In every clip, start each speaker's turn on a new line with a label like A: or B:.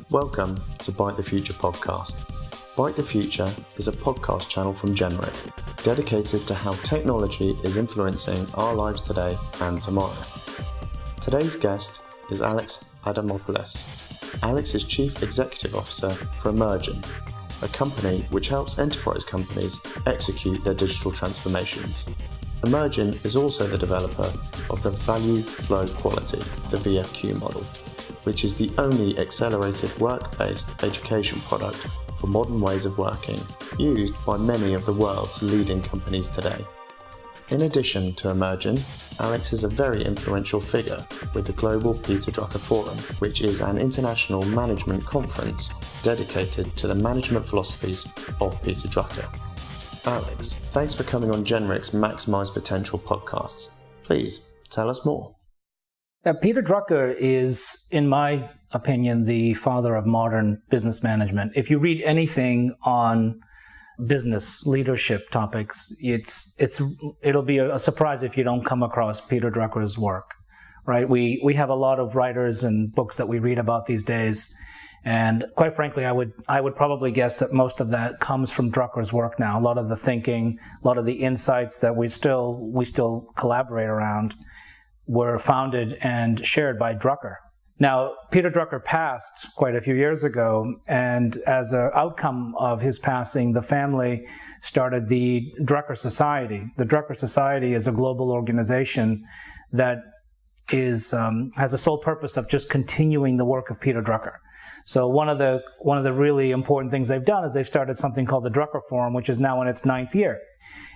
A: Welcome to Byte the Future podcast. Byte the Future is a podcast channel from Jenrick, dedicated to how technology is influencing our lives today and tomorrow. Today's guest is Alex Adamopoulos. Alex is Chief Executive Officer for Emergn, a company which helps enterprise companies execute their digital transformations. Emergn is also the developer of the Value Flow Quality, the VFQ model, which is the only accelerated work-based education product for modern ways of working, used by many of the world's leading companies today. In addition to Emergn, Alex is a very influential figure with the Global Peter Drucker Forum, which is an international management conference dedicated to the management philosophies of Peter Drucker. Alex, thanks for coming on Jenrick's Maximize Potential podcasts. Please tell us more.
B: Peter Drucker is, in my opinion, the father of modern business management. If you read anything on business leadership topics, it'll be a surprise if you don't come across Peter Drucker's work, right? We have a lot of writers and books that we read about these days, and quite frankly, I would probably guess that most of that comes from Drucker's work now. A lot of the thinking, a lot of the insights that we still collaborate around were founded and shared by Drucker. Now, Peter Drucker passed quite a few years ago, and as an outcome of his passing, the family started the Drucker Society. The Drucker Society is a global organization that has the sole purpose of just continuing the work of Peter Drucker. So one of the really important things they've done is they've started something called the Drucker Forum, which is now in its 9th year.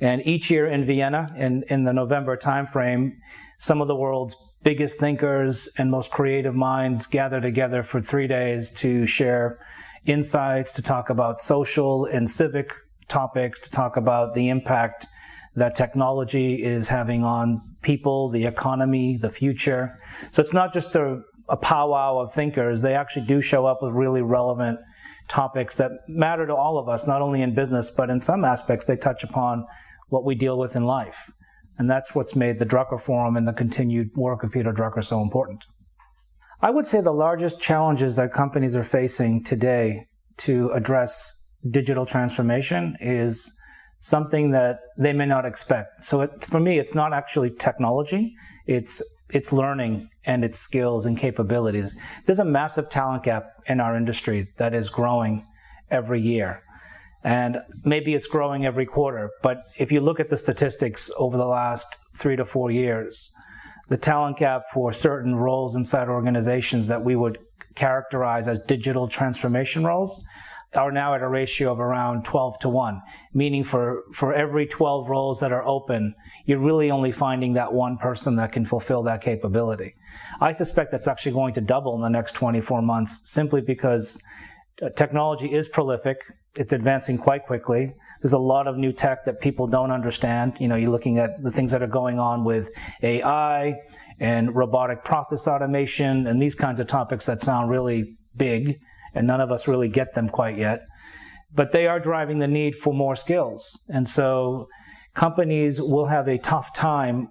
B: And each year in Vienna, in the November timeframe, some of the world's biggest thinkers and most creative minds gather together for 3 days to share insights, to talk about social and civic topics, to talk about the impact that technology is having on people, the economy, the future. So it's not just a powwow of thinkers. They actually do show up with really relevant topics that matter to all of us, not only in business, but in some aspects they touch upon what we deal with in life. And that's what's made the Drucker Forum and the continued work of Peter Drucker so important. I would say the largest challenges that companies are facing today to address digital transformation is something that they may not expect. So for me, it's not actually technology, it's learning and its skills and capabilities. There's a massive talent gap in our industry that is growing every year. And maybe it's growing every quarter, but if you look at the statistics over the last 3 to 4 years, the talent gap for certain roles inside organizations that we would characterize as digital transformation roles are now at a ratio of around 12-1, meaning for every 12 roles that are open, you're really only finding that one person that can fulfill that capability. I suspect that's actually going to double in the next 24 months, simply because technology is prolific. It's advancing quite quickly. There's a lot of new tech that people don't understand. You know, you're looking at the things that are going on with AI and robotic process automation and these kinds of topics that sound really big, and none of us really get them quite yet. But they are driving the need for more skills. And so companies will have a tough time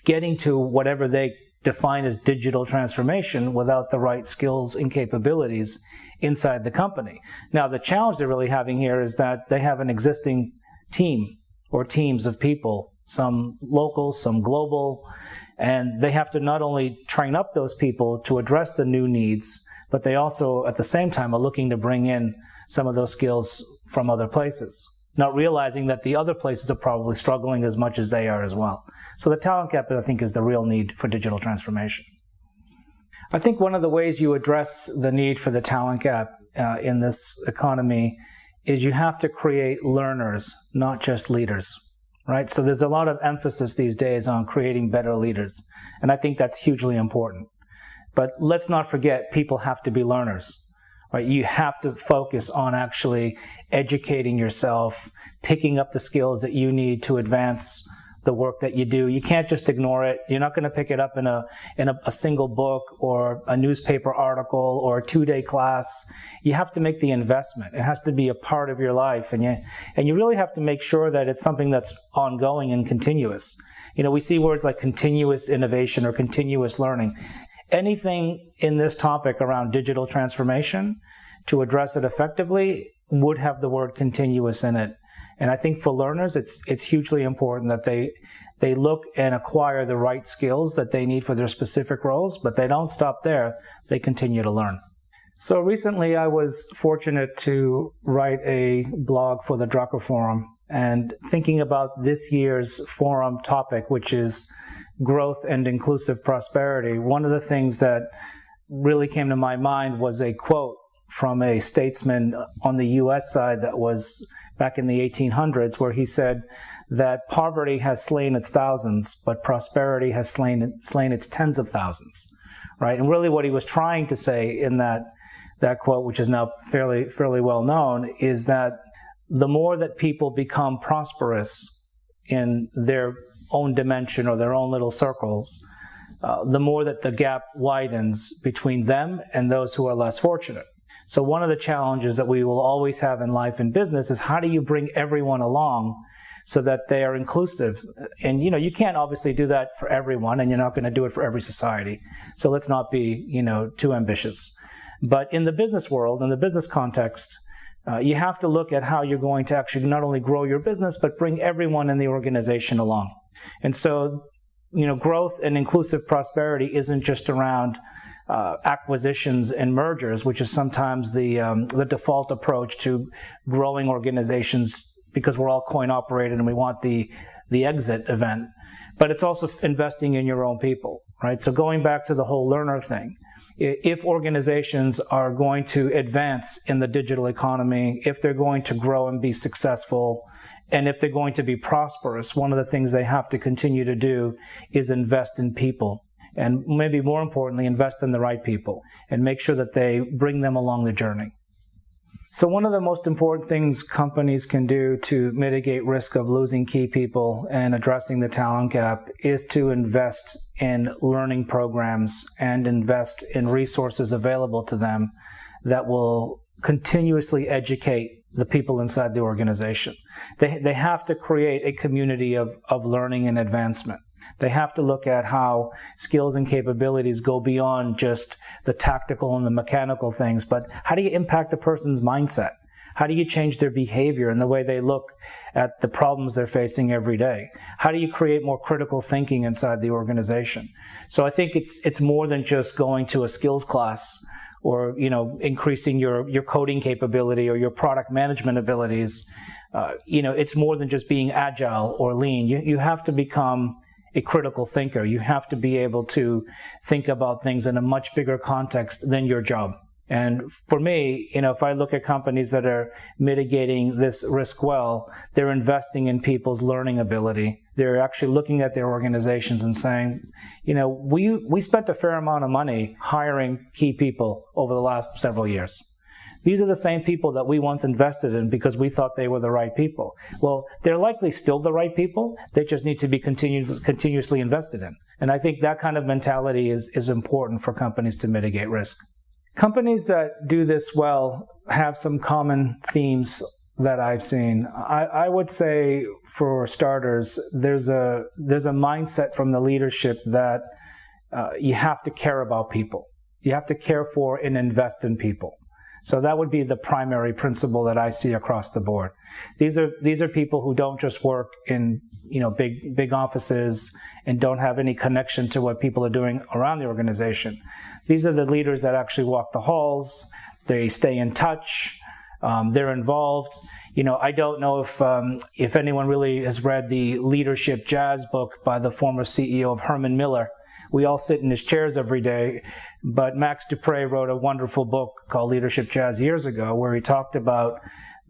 B: getting to whatever they define as digital transformation without the right skills and capabilities inside the company. Now, the challenge they're really having here is that they have an existing team or teams of people, some local, some global, and they have to not only train up those people to address the new needs, but they also, at the same time, are looking to bring in some of those skills from other places, not realizing that the other places are probably struggling as much as they are as well. So the talent gap, I think, is the real need for digital transformation. I think one of the ways you address the need for the talent gap in this economy is you have to create learners, not just leaders, right? So there's a lot of emphasis these days on creating better leaders, and I think that's hugely important. But let's not forget, people have to be learners, right? You have to focus on actually educating yourself, picking up the skills that you need to advance the work that you do. You can't just ignore it. You're not going to pick it up in a single book or a newspaper article or a 2-day class. You have to make the investment. It has to be a part of your life, and you really have to make sure that it's something that's ongoing and continuous. You know, we see words like continuous innovation or continuous learning. anything in this topic around digital transformation, to address it effectively, would have the word continuous in it. And I think for learners, it's hugely important that they look and acquire the right skills that they need for their specific roles, but they don't stop there. They continue to learn. So recently I was fortunate to write a blog for the Drucker Forum, and thinking about this year's forum topic, which is growth and inclusive prosperity, one of the things that really came to my mind was a quote from a statesman on the U.S. side that was back in the 1800s, where he said that poverty has slain its thousands, but prosperity has slain its tens of thousands, right? And really what he was trying to say in that quote, which is now fairly well known, is that the more that people become prosperous in their own dimension or their own little circles, the more that the gap widens between them and those who are less fortunate. So one of the challenges that we will always have in life and business is, how do you bring everyone along so that they are inclusive? And you can't obviously do that for everyone, and you're not going to do it for every society. So let's not be too ambitious. But in the business world, in the business context, you have to look at how you're going to actually not only grow your business, but bring everyone in the organization along. And so, growth and inclusive prosperity isn't just around acquisitions and mergers, which is sometimes the default approach to growing organizations, because we're all coin operated and we want the exit event. But it's also investing in your own people, right? So going back to the whole learner thing, if organizations are going to advance in the digital economy, if they're going to grow and be successful, and if they're going to be prosperous, one of the things they have to continue to do is invest in people. And maybe more importantly, invest in the right people and make sure that they bring them along the journey. So one of the most important things companies can do to mitigate risk of losing key people and addressing the talent gap is to invest in learning programs and invest in resources available to them that will continuously educate the people inside the organization. They have to create a community of learning and advancement. They have to look at how skills and capabilities go beyond just the tactical and the mechanical things, but how do you impact a person's mindset? How do you change their behavior and the way they look at the problems they're facing every day? How do you create more critical thinking inside the organization? So I think it's more than just going to a skills class or increasing your coding capability or your product management abilities. It's more than just being agile or lean. You have to become a critical thinker. You have to be able to think about things in a much bigger context than your job. And for me, if I look at companies that are mitigating this risk well, they're investing in people's learning ability. They're actually looking at their organizations and saying, we spent a fair amount of money hiring key people over the last several years. These are the same people that we once invested in because we thought they were the right people. Well, they're likely still the right people. They just need to be continuously invested in. And I think that kind of mentality is important for companies to mitigate risk. Companies that do this well have some common themes that I've seen. I would say, for starters, there's a mindset from the leadership that you have to care about people. You have to care for and invest in people. So that would be the primary principle that I see across the board. These are people who don't just work in big offices and don't have any connection to what people are doing around the organization. These are the leaders that actually walk the halls. They stay in touch. They're involved. I don't know if anyone really has read the Leadership Jazz book by the former CEO of Herman Miller. We all sit in his chairs every day, but Max Dupre wrote a wonderful book called Leadership Jazz years ago, where he talked about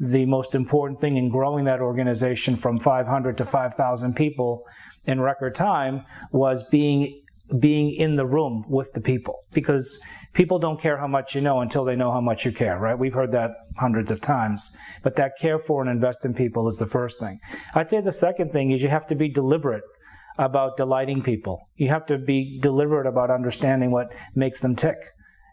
B: the most important thing in growing that organization from 500 to 5,000 people in record time was being in the room with the people, because people don't care how much you know until they know how much you care, right? We've heard that hundreds of times, but that care for and invest in people is the first thing. I'd say the second thing is you have to be deliberate about delighting people. You have to be deliberate about understanding what makes them tick.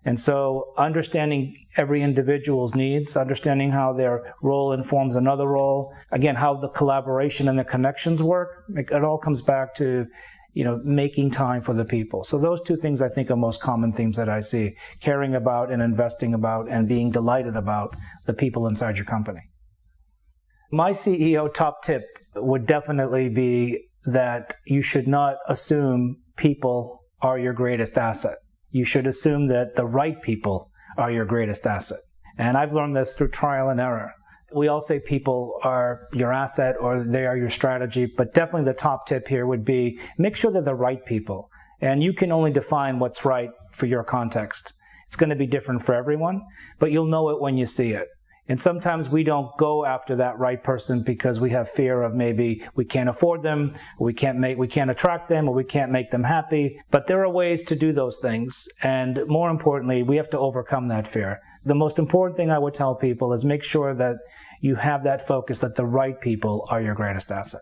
B: And so understanding every individual's needs, understanding how their role informs another role, again, how the collaboration and the connections work, it all comes back to making time for the people. So those two things I think are most common themes that I see: caring about and investing about and being delighted about the people inside your company. My CEO top tip would definitely be that you should not assume people are your greatest asset. You should assume that the right people are your greatest asset. And I've learned this through trial and error. We all say people are your asset or they are your strategy, but definitely the top tip here would be make sure they're the right people. And you can only define what's right for your context. It's going to be different for everyone, but you'll know it when you see it. And sometimes we don't go after that right person because we have fear of maybe we can't afford them, or we can't attract them, or we can't make them happy. But there are ways to do those things. And more importantly, we have to overcome that fear. The most important thing I would tell people is make sure that you have that focus that the right people are your greatest asset.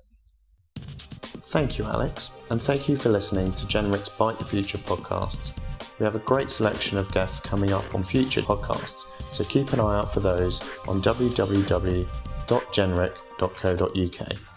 A: Thank you, Alex, and thank you for listening to Jenrick's Byte the Future podcast. We have a great selection of guests coming up on future podcasts, so keep an eye out for those on www.jenrick.co.uk.